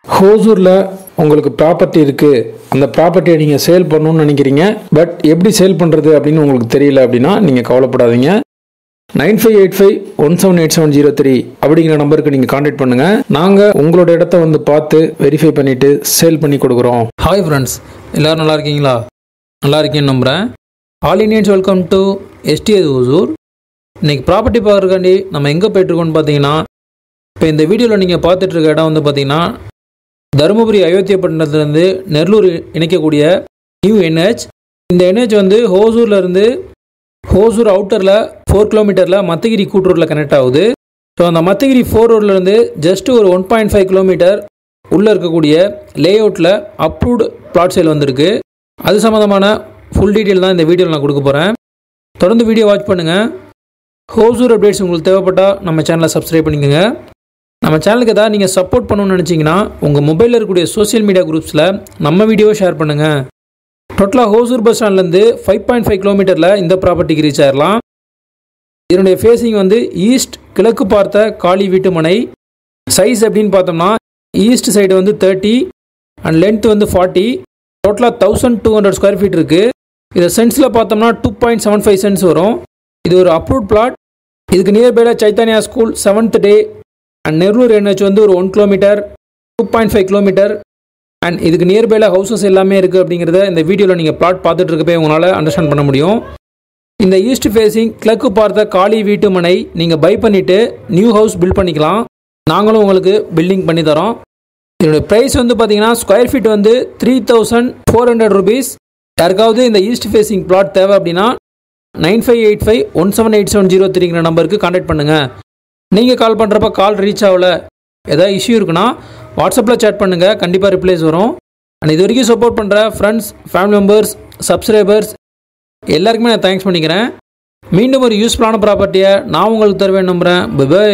ஹோசூரில் உங்களுக்கு ப்ராப்பர்ட்டி இருக்குது, அந்த ப்ராப்பர்ட்டியை நீங்கள் சேல் பண்ணணும்னு நினைக்கிறீங்க, பட் எப்படி சேல் பண்ணுறது அப்படின்னு உங்களுக்கு தெரியல அப்படின்னா நீங்கள் கவலைப்படாதீங்க. 9585178703 அப்படிங்கிற நம்பருக்கு நீங்கள் கான்டாக்ட் பண்ணுங்கள். நாங்கள் உங்களோட இடத்த வந்து பார்த்து வெரிஃபை பண்ணிவிட்டு சேல் பண்ணி கொடுக்குறோம். ஹாய் ஃப்ரெண்ட்ஸ், எல்லோரும் நல்லா இருக்கீங்களா? நல்லா இருக்கேன்னு நம்புகிறேன். All Indians welcome to STS Hosur. இன்றைக்கி ப்ராப்பர்ட்டி பார்க்குறக்காண்டி நம்ம எங்கே போய்ட்டுருக்கோம்னு பார்த்தீங்கன்னா, இப்போ இந்த வீடியோவில் நீங்கள் பார்த்துட்ருக்க இடம் வந்து பார்த்தீங்கன்னா தருமபுரி அயோத்தியப்பட்டினத்துலேருந்து நெல்லூர் இணைக்கக்கூடிய நியூ NH. இந்த NH வந்து ஹோசூர்லேருந்து ஹோசூர் அவுட்டரில் 4 கிலோமீட்டரில் மத்தகிரி கூட்டுரோட்டில் கனெக்ட் ஆகுது. ஸோ அந்த மத்தகிரி 4 ரோட்லேருந்து ஜஸ்ட் ஒரு 1.5 கிலோமீட்டர் உள்ளே இருக்கக்கூடிய லே அவுட்டில் அப்ரூவ்டு பிளாட் சேல் வந்திருக்கு. அது சம்மந்தமான ஃபுல் டீட்டெயில் தான் இந்த வீடியோவில் நான் கொடுக்க போகிறேன். தொடர்ந்து வீடியோ வாட்ச் பண்ணுங்கள். ஹோசூர் அப்டேட்ஸ் உங்களுக்கு தேவைப்பட்டால் நம்ம சேனலை சப்ஸ்கிரைப் பண்ணிக்கோங்க. நம்ம சேனலுக்கு ஏதாவது நீங்கள் சப்போர்ட் பண்ணணும்னு நினச்சிங்கன்னா உங்கள் மொபைலில் இருக்கக்கூடிய சோஷியல் மீடியா குரூப்ஸில் நம்ம வீடியோவை ஷேர் பண்ணுங்கள். டோட்டலாக ஹோசூர் பஸ் ஸ்டாண்ட்லேருந்து 5.5 கிலோமீட்டரில் இந்த ப்ராப்பர்ட்டிக்கு ரீச் ஆகிடலாம். இதனுடைய ஃபேஸிங் வந்து ஈஸ்ட், கிழக்கு பார்த்த காலி வீட்டு மனை. சைஸ் அப்படின்னு பார்த்தோம்னா ஈஸ்ட் சைடு வந்து 30 அண்ட் லென்த் வந்து 40. டோட்டலாக 1200 ஸ்கொயர் ஃபீட் இருக்குது. இதை சென்ஸில் பார்த்தோம்னா 2.75 சென்ஸ் வரும். இது ஒரு அப்ரூவ்ட் பிளாட். இதுக்கு நியர்பைல Chaitanya school, 7th day and Nellore NH வந்து ஒரு 1 கிலோமீட்டர், 2.5 கிலோமீட்டர் அண்ட் இதுக்கு நியர்பைல ஹவுசஸ் எல்லாமே இருக்குது. அப்படிங்கிறத இந்த வீடியோவில் நீங்கள் பிளாட் பார்த்துட்டு இருக்கப்பே உங்களால் அண்டர்ஸ்டாண்ட் பண்ண முடியும். இந்த ஈஸ்ட் ஃபேஸிங் கிழக்கு பார்த்த காலி வீட்டு மனை நீங்கள் பை பண்ணிவிட்டு நியூ ஹவுஸ் பில்ட் பண்ணிக்கலாம். நாங்களும் உங்களுக்கு பில்டிங் பண்ணி தரோம். இதனுடைய ப்ரைஸ் வந்து பார்த்தீங்கன்னா ஸ்கொயர் ஃபீட் வந்து 3400 rupees. யாருக்காவது இந்த ஈஸ்ட் ஃபேஸிங் பிளாட் தேவை அப்படின்னா 9585178703 நம்பருக்கு கான்டாக்ட் பண்ணுங்கள். நீங்கள் கால் பண்ணுறப்ப கால் ரீச் ஆகல, ஏதாவது இஷ்யூ இருக்குன்னா வாட்ஸ்அப்பில் சேட் பண்ணுங்கள், கண்டிப்பாக ரிப்ளைஸ் வரும். அண்ட் இது வரைக்கும் சப்போர்ட் பண்ணுற ஃப்ரெண்ட்ஸ், ஃபேமிலி மெம்பர்ஸ், சப்ஸ்கிரைபர்ஸ் எல்லாருக்குமே நான் தேங்க்ஸ் பண்ணிக்கிறேன். மீண்டும் ஒரு யூஸ்ஃபுல்லான ப்ராப்பர்ட்டியை நான் உங்களுக்கு தருவேன் நம்புகிறேன். பை.